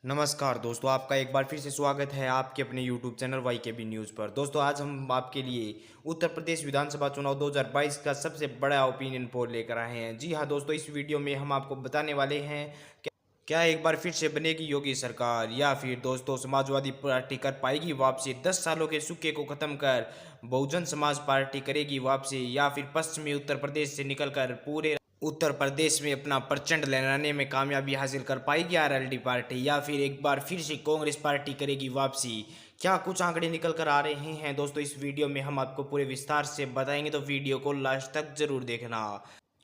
नमस्कार दोस्तों, आपका एक बार फिर से स्वागत है आपके अपने YouTube चैनल वाई के बी न्यूज़ पर। दोस्तों, आज हम आपके लिए उत्तर प्रदेश विधानसभा चुनाव 2022 का सबसे बड़ा ओपिनियन पोल लेकर आए हैं। जी हाँ दोस्तों, इस वीडियो में हम आपको बताने वाले हैं कि क्या एक बार फिर से बनेगी योगी सरकार, या फिर दोस्तों समाजवादी पार्टी कर पाएगी वापसी, 10 सालों के सूखे को खत्म कर बहुजन समाज पार्टी करेगी वापसी, या फिर पश्चिमी उत्तर प्रदेश से निकलकर पूरे उत्तर प्रदेश में अपना प्रचंड लहराने में कामयाबी हासिल कर पाएगी आरएलडी पार्टी, या फिर एक बार फिर से कांग्रेस पार्टी करेगी वापसी। क्या कुछ आंकड़े निकल कर आ रहे हैं दोस्तों, इस वीडियो में हम आपको पूरे विस्तार से बताएंगे, तो वीडियो को लास्ट तक जरूर देखना।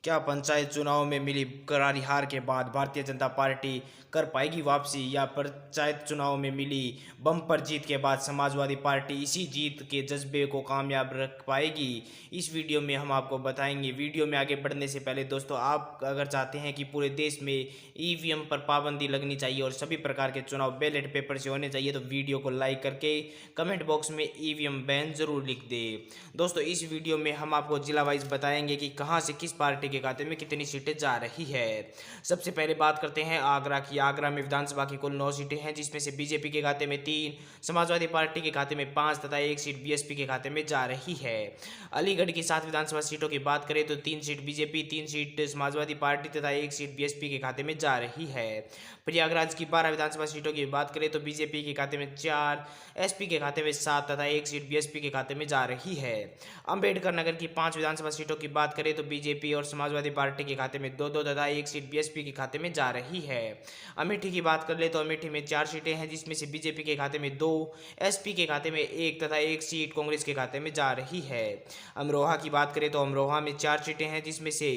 क्या पंचायत चुनाव में मिली करारी हार के बाद भारतीय जनता पार्टी कर पाएगी वापसी, या पंचायत चुनाव में मिली बम्पर जीत के बाद समाजवादी पार्टी इसी जीत के जज्बे को कामयाब रख पाएगी? इस वीडियो में हम आपको बताएंगे। वीडियो में आगे बढ़ने से पहले दोस्तों, आप अगर चाहते हैं कि पूरे देश में ईवीएम पर पाबंदी लगनी चाहिए और सभी प्रकार के चुनाव बैलेट पेपर से होने चाहिए, तो वीडियो को लाइक करके कमेंट बॉक्स में ईवीएम बैन जरूर लिख दे। दोस्तों, इस वीडियो में हम आपको जिला वाइज बताएंगे कि कहां से किस पार्टी के खाते में कितनी सीटें जा रही है। सबसे पहले बात करते हैं आगरा की। आगरा में विधानसभा की कुल 9 सीटें हैं, जिसमें से बीजेपी के खाते में 3, समाजवादी पार्टी के खाते में 5 तथा 1 सीट बीएसपी के खाते में जा रही है। अलीगढ़ की 7 विधानसभा सीटों की बात करें तो 3 seat BJP, 3 seat Samajwadi party तथा 1 सीट बीएसपी के खाते में जा रही है। प्रयागराज की 12 विधानसभा सीटों की बात करें तो बीजेपी के खाते में 4, एसपी के खाते में 7 तथा 1 सीट बीएसपी के खाते में जा रही है। अंबेडकर नगर की 5 विधानसभा सीटों की बात करें तो बीजेपी और समाजवादी पार्टी के खाते में 2-2 तथा 1 सीट बीएसपी के खाते में जा रही है। अमेठी की बात कर ले तो अमेठी में 4 सीटें हैं, जिसमें से बीजेपी के खाते में 2, एसपी के खाते में 1 तथा 1 सीट कांग्रेस के खाते में जा रही है। अमरोहा की बात करें तो अमरोहा में 4 सीटें हैं, जिसमें से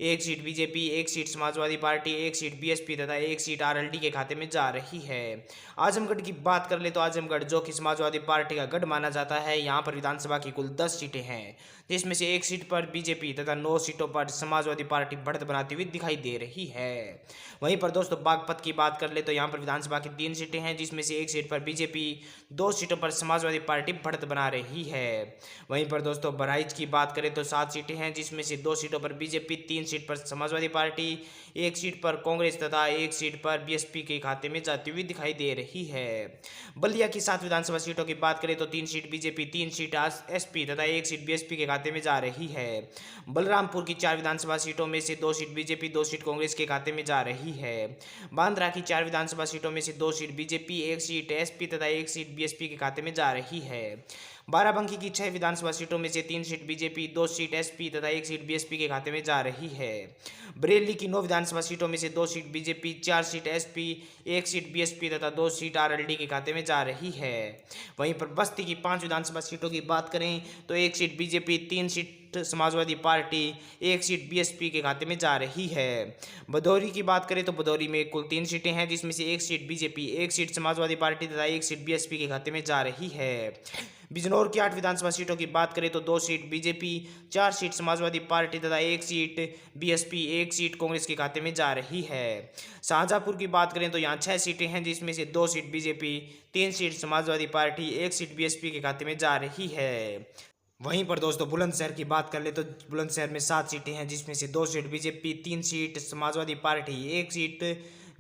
1 seat BJP, 1 seat Samajwadi party, 1 seat BSP तथा 1 सीट आरएलडी के खाते में जा रही है। आजमगढ़ की बात कर ले तो आजमगढ़, जो कि समाजवादी पार्टी का गढ़ माना जाता है, यहाँ पर विधानसभा की कुल 10 सीटें हैं, जिसमें से 1 सीट पर बीजेपी तथा 9 सीटों पर समाजवादी पार्टी बढ़त बनाती हुई दिखाई दे रही है। वहीं पर दोस्तों बागपत की बात कर ले तो यहाँ पर विधानसभा की 3 सीटें हैं, जिसमें से 1 सीट पर बीजेपी, 2 सीटों पर समाजवादी पार्टी बढ़त बना रही है। वहीं पर दोस्तों बहराइच की बात करें तो 7 सीटें हैं, जिसमें से 2 सीटों पर बीजेपी, 3 सीट पर समाजवादी पार्टी, 1 सीट पर कांग्रेस तथा 1 सीट पर बीएसपी के खाते में जाती हुई दिखाई दे रही है। बलिया की 7 विधानसभा सीटों की बात करें तो 3 सीट बीजेपी, 3 सीट एसपी तथा 1 सीट बीएसपी के खाते में जा रही है। बलरामपुर की 4 विधानसभा सीटों में से 2 सीट बीजेपी, 2 सीट कांग्रेस के खाते में जा रही है। बांद्रा की 4 विधानसभा सीटों में से 2 सीट बीजेपी, 1 सीट एसपी तथा 1 सीट बीएसपी के खाते में जा रही है। बाराबंकी की 6 विधानसभा सीटों में से 3 सीट बीजेपी, 2 सीट एसपी तथा 1 सीट बीएसपी के खाते में जा रही है। बरेली की 9 विधानसभा सीटों में से 2 seat BJP, 4 seat SP, 1 seat BSP तथा 2 सीट आरएलडी के खाते में जा रही है। वहीं पर बस्ती की 5 विधानसभा सीटों की बात करें तो 1 seat BJP, 3 seat Samajwadi party, 1 seat BSP के खाते में जा रही है। भदौरी की बात करें तो भदौरी में कुल 3 सीटें हैं, जिसमें से 1 seat BJP, 1 seat Samajwadi party तथा 1 सीट बीएसपी के खाते में जा रही है। बिजनौर की 8 विधानसभा सीटों की बात करें तो 2 seat BJP, 4 seat Samajwadi party तथा 1 सीट बीएसपी, 1 सीट कांग्रेस के खाते में जा रही है। शाहजहांपुर की बात करें तो यहाँ 6 सीटें हैं, जिसमें से 2 seat BJP, 3 seat Samajwadi party, 1 seat BSP के खाते में जा रही है। वहीं पर दोस्तों बुलंदशहर की बात कर ले तो बुलंदशहर में 7 सीटें हैं, जिसमें से 2 seat BJP, 3 seat Samajwadi party, 1 seat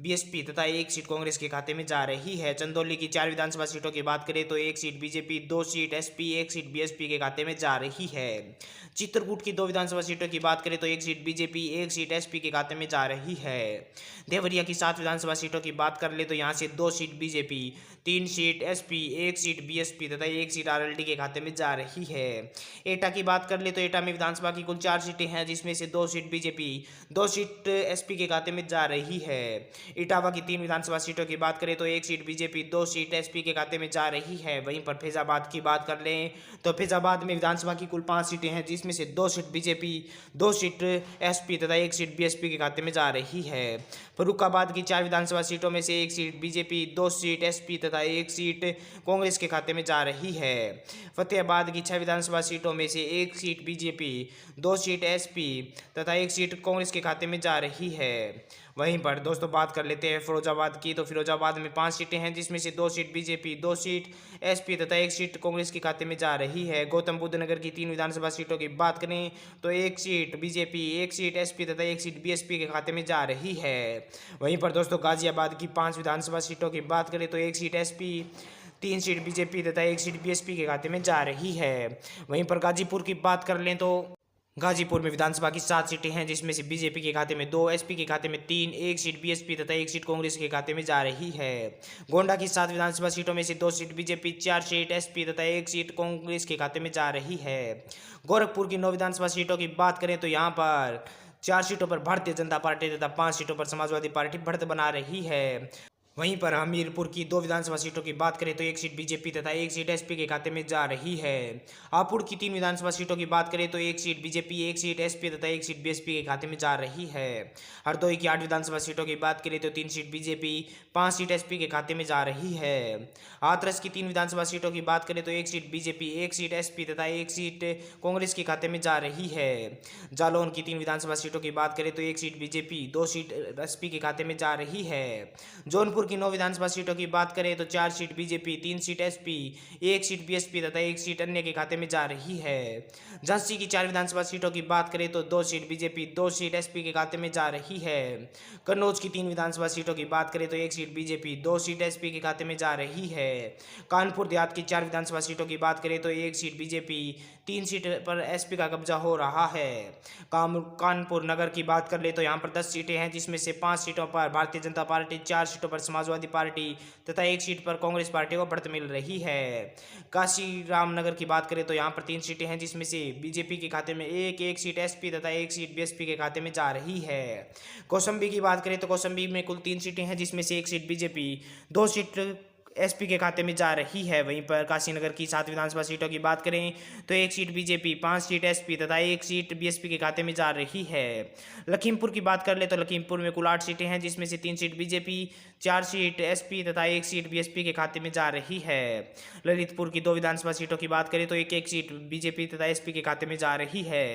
BSP तथा 1 सीट कांग्रेस के खाते में जा रही है। चंदौली की 4 विधानसभा सीटों की बात करें तो 1 seat BJP, 2 seat SP, 1 seat BSP के खाते में जा रही है। चित्रकूट की 2 विधानसभा सीटों की बात करें तो 1 सीट बीजेपी, 1 सीट एसपी के खाते में जा रही है। देवरिया की 7 विधानसभा सीटों की बात कर ले तो यहाँ से 2 seat BJP, 3 seat SP, 1 seat BSP तथा 1 सीट आरएलडी के खाते में जा रही है। एटा की बात कर ले तो एटा में विधानसभा की कुल 4 सीटें हैं, जिसमें से 2 सीट बीजेपी, 2 सीट एसपी के खाते में जा रही है। इटावा की 3 विधानसभा सीटों की बात करें तो 1 सीट बीजेपी, 2 सीट एसपी के खाते में जा रही है। वहीं पर फैजाबाद की बात कर लें तो फैजाबाद में विधानसभा की कुल 5 सीटें हैं, जिसमें से 2 सीट बीजेपी, 2 सीट एसपी तथा 1 सीट बीएसपी के खाते में जा रही है। फर्रुखाबाद की 4 विधानसभा सीटों में से 1 सीट बीजेपी, 2 सीट एसपी तथा 1 सीट कांग्रेस के खाते में जा रही है। फतेहाबाद की 6 विधानसभा सीटों में से 1 सीट बीजेपी, 2 सीट एसपी तथा 1 सीट कांग्रेस के खाते में जा रही है। वहीं पर दोस्तों बात कर लेते हैं फिरोजाबाद की। तो फिरोजाबाद में 5 सीटें हैं, जिसमें से 2 सीट बीजेपी, 2 सीट एसपी तथा 1 सीट कांग्रेस के खाते में जा रही है। गौतम बुद्ध नगर की 3 विधानसभा सीटों की बात करें तो 1 सीट बीजेपी, 1 सीट एसपी तथा 1 सीट बीएसपी के खाते में जा रही है। वहीं पर दोस्तों गाजियाबाद की 5 विधानसभा सीटों की बात करें तो 1 सीट एसपी, 3 सीट बीजेपी तथा 1 सीट बीएसपी के खाते में जा रही है। वहीं पर गाजीपुर की बात कर लें तो गाजीपुर में विधानसभा की 7 सीटें हैं, जिसमें से बीजेपी के खाते में 2, एसपी के खाते में 3, 1 सीट बीएसपी तथा 1 सीट कांग्रेस के खाते में जा रही है। गोंडा की 7 विधानसभा सीटों में से 2 सीट बीजेपी, 4 सीट एसपी तथा 1 सीट कांग्रेस के खाते में जा रही है। गोरखपुर की 9 विधानसभा सीटों की बात करें तो यहाँ पर 4 सीटों पर भारतीय जनता पार्टी तथा 5 सीटों पर समाजवादी पार्टी बढ़त बना रही है। वहीं पर हमीरपुर की 2 विधानसभा सीटों की बात करें तो 1 सीट बीजेपी तथा 1 सीट एसपी के खाते में जा रही है। हापुड़ की 3 विधानसभा सीटों की बात करें तो 1 सीट बीजेपी, 1 सीट एसपी तथा 1 सीट बीएसपी के खाते में जा रही है। हरदोई की 8 विधानसभा सीटों की बात करें तो 3 सीट बीजेपी, 5 सीट एसपी के खाते में जा रही है। हाथरस की 3 विधानसभा सीटों की बात करें तो 1 सीट बीजेपी, 1 सीट एसपी तथा 1 सीट कांग्रेस के खाते में जा रही है। जालौन की 3 विधानसभा सीटों की बात करें तो 1 सीट बीजेपी, 2 सीट एसपी के खाते में जा रही है। जौनपुर की 9 विधानसभा सीटों की बात करें तो 4 seat BJP, 3 seat SP, 1 seat BSP तथा 1 सीट अन्य के खाते में जा रही है। झांसी की 4 विधानसभा सीटों की बात करें तो 2 सीट बीजेपी, 2 सीट एसपी के खाते में जा रही है। कन्नौज की 3 विधानसभा सीटों की बात करें तो 1 सीट बीजेपी, 2 सीट एसपी के खाते में जा रही है। कानपुर देहात की 4 विधानसभा सीटों की बात करें तो 1 सीट बीजेपी, 3 सीट पर एसपी का कब्जा हो रहा है। कानपुर नगर की बात कर ले तो यहाँ पर 10 सीटें हैं, जिसमें से 5 सीटों पर भारतीय जनता पार्टी, 4 सीटों पर समाजवादी पार्टी तथा 1 सीट पर कांग्रेस पार्टी को बढ़त मिल रही है। काशी रामनगर की बात करें तो यहाँ पर 3 सीटें हैं, जिसमें से बीजेपी के खाते में 1 सीट एसपी तथा 1 सीट बीएसपी के खाते में जा रही है। कौशाम्बी की बात करें तो कौशाम्बी में कुल 3 सीटें हैं, जिसमें से 1 सीट बीजेपी, 2 सीट एसपी के खाते में जा रही है। वहीं पर काशीनगर की 7 विधानसभा सीटों की बात करें तो 1 सीट बीजेपी, 5 सीट एसपी तथा 1 सीट बीएसपी के खाते में जा रही है। लखीमपुर की बात कर ले तो लखीमपुर में कुल 8 सीटें हैं, जिसमें से 3 सीट बीजेपी, 4 सीट एसपी तथा 1 सीट बीएसपी के खाते में जा रही है। ललितपुर की 2 विधानसभा सीटों की बात करें तो 1 सीट बीजेपी तथा एसपी के खाते में जा रही है।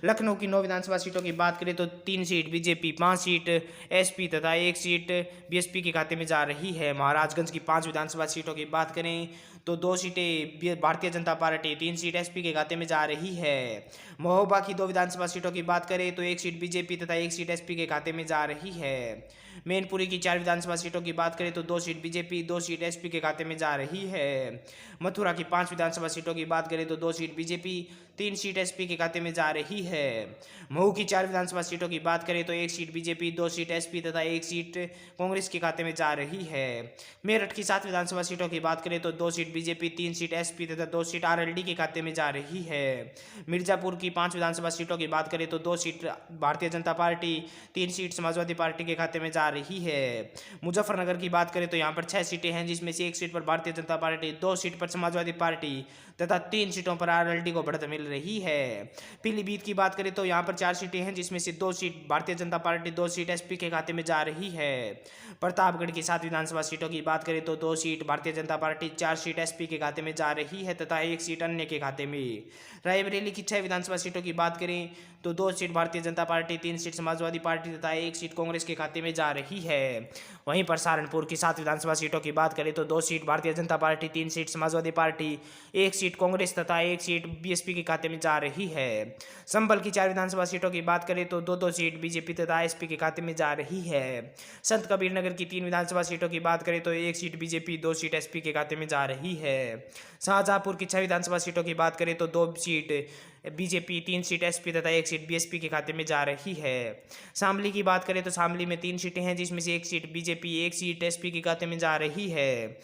लखनऊ की 9 विधानसभा सीटों की बात करें तो 3 सीट बीजेपी, 5 सीट एसपी तथा 1 सीट बीएसपी के खाते में जा रही है। महाराजगंज की 5 विधानसभा सीटों की बात करें तो 2 सीटें Bharatiya Janata party, 3 seat SP के खाते में जा रही है। महोबा की 2 विधानसभा सीटों की बात करें तो 1 सीट बीजेपी तथा 1 सीट एसपी के खाते में जा रही है। मैनपुरी की 4 विधानसभा सीटों की बात करें तो 2 सीट बीजेपी, 2 सीट एसपी के खाते में जा रही है। मथुरा की 5 विधानसभा सीटों की बात करें तो 2 सीट बीजेपी, 3 सीट एसपी के खाते में जा रही है। मऊ की 4 विधानसभा सीटों की बात करें तो 1 सीट बीजेपी, 2 सीट एसपी तथा 1 सीट कांग्रेस के खाते में जा रही है। मेरठ की 7 विधानसभा सीटों की बात करें तो 2 सीट बीजेपी, 3 सीट एसपी तथा 2 सीट आरएलडी के खाते में जा रही है। मिर्जापुर की 5 विधानसभा सीटों की बात करें तो 2 seat Bharatiya Janata party, 3 seat Samajwadi party के खाते में जा रही है। मुजफ्फरनगर की बात करें तो यहाँ पर 6 सीटें हैं, जिसमें से 1 सीट पर भारतीय जनता पार्टी, 2 सीट पर समाजवादी पार्टी तथा 3 सीटों पर आरएलडी को बढ़त मिल रही है। पीलीभीत की बात करें तो यहाँ पर 4 सीटें हैं, जिसमें से 2 seat Bharatiya Janata party, 2 seat SP के खाते में जा रही है। प्रतापगढ़ की 7 विधानसभा सीटों की बात करें तो 2 seat Bharatiya Janata party, 4 seat SP के खाते में जा रही है तथा 1 सीट अन्य के खाते में। रायबरेली की 6 विधानसभा सीटों की बात करें तो 2 seat Bharatiya Janata party, 3 seat Samajwadi party तथा 1 सीट कांग्रेस के खाते में जा रही है। वहीं पर सहारनपुर की 7 विधानसभा सीटों की बात करें तो 2 seat Bharatiya Janata party, 3 seat Samajwadi party, 1 seat Congress तथा 1 सीट बीएसपी के खाते में जा रही है। संभल की 4 विधानसभा सीटों की बात करें तो 2-2 सीट बीजेपी तथा एसपी के खाते में जा रही है। संत कबीर नगर की 3 विधानसभा सीटों की बात करें तो 1 सीट बीजेपी, 2 सीट एसपी के खाते में जा रही है। शाहजहांपुर की 6 विधानसभा सीटों की बात करें तो 2 सीट बीजेपी, 3 सीट एसपी तथा 1 सीट बीएसपी के खाते में जा रही है। शामली की बात करें तो शामली में 3 सीटें हैं, जिसमें से 1 सीट बीजेपी, 1 सीट एसपी के खाते में जा रही है।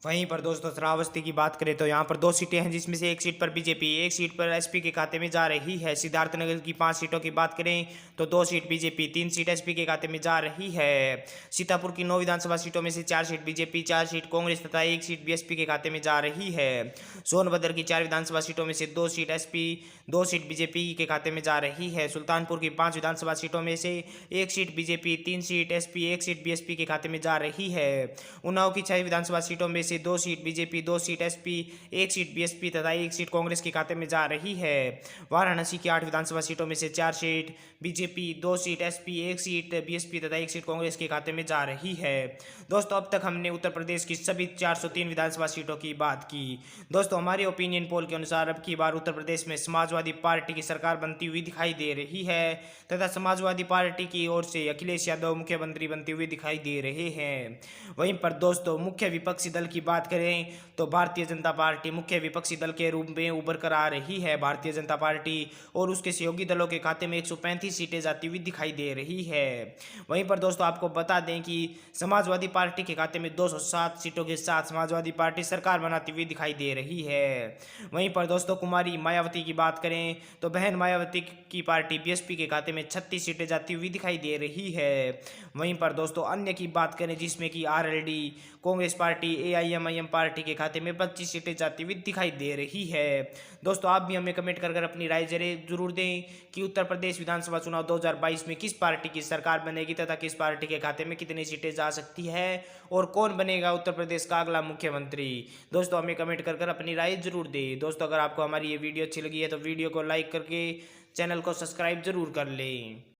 वहीं पर दोस्तों श्रावस्ती की बात करें तो यहाँ पर 2 सीटें हैं, जिसमें से 1 सीट पर बीजेपी, 1 सीट पर एसपी के खाते में जा रही है। सिद्धार्थनगर की 5 सीटों की बात करें तो 2 सीट बीजेपी, 3 सीट एसपी के खाते में जा रही है। सीतापुर की 9 विधानसभा सीटों में से 4 सीट बीजेपी, 4 सीट कांग्रेस तथा 1 सीट बीएसपी के खाते में जा रही है। सोनभद्र की 4 विधानसभा सीटों में से 2 सीट एसपी, 2 सीट बीजेपी के खाते में जा रही है। सुल्तानपुर की 5 विधानसभा सीटों में से 1 seat BJP, 3 seat SP, 1 seat BSP के खाते में जा रही है। उन्नाव की 6 विधानसभा सीटों में से से 2 seat BJP, 2 seat SP, 1 seat BSP तथा 1 सीट कांग्रेस के खाते में जा रही है। वाराणसी की 8 विधानसभा सीटों में से 4 seat BJP, 2 seat SP, 1 seat BSP तथा 1 सीट कांग्रेस के खाते में जा रही है। दोस्तों अब तक हमने उत्तर प्रदेश की सभी 403 विधानसभा सीटों की बात की। दोस्तों हमारे ओपिनियन पोल के अनुसार अब की बार उत्तर प्रदेश में समाजवादी पार्टी की सरकार बनती हुई दिखाई दे रही है तथा समाजवादी पार्टी की ओर से अखिलेश यादव मुख्यमंत्री बनते हुए दिखाई दे रहे हैं। वहीं पर दोस्तों मुख्य विपक्षी दल की बात करें तो भारतीय जनता पार्टी मुख्य विपक्षी दल के रूप में उभर कर आ रही है। भारतीय जनता पार्टी और उसके सहयोगी दलों के खाते में 135 सीटें जाती हुई दिखाई दे रही है। वहीं पर दोस्तों आपको बता दें कि समाजवादी पार्टी के खाते में 207 सीटों के साथ समाजवादी पार्टी सरकार बनाती हुई दिखाई दे रही है। वहीं पर दोस्तों कुमारी मायावती की बात करें तो बहन मायावती की पार्टी बीएसपी के खाते में 36 सीटें जाती हुई दिखाई दे रही है। वहीं पर दोस्तों अन्य की बात करें जिसमें कि RLD, Congress party, AIMIM party के खाते में 25 सीटें जाती हुई दिखाई दे रही है। दोस्तों आप भी हमें कमेंट कर अपनी राय जरूर दें कि उत्तर प्रदेश विधानसभा चुनाव 2022 में किस पार्टी की सरकार बनेगी तथा किस पार्टी के खाते में कितनी सीटें जा सकती है और कौन बनेगा उत्तर प्रदेश का अगला मुख्यमंत्री। दोस्तों हमें कमेंट कर अपनी राय जरूर दें। दोस्तों अगर आपको हमारी ये वीडियो अच्छी लगी है तो वीडियो को लाइक करके चैनल को सब्सक्राइब जरूर कर लें।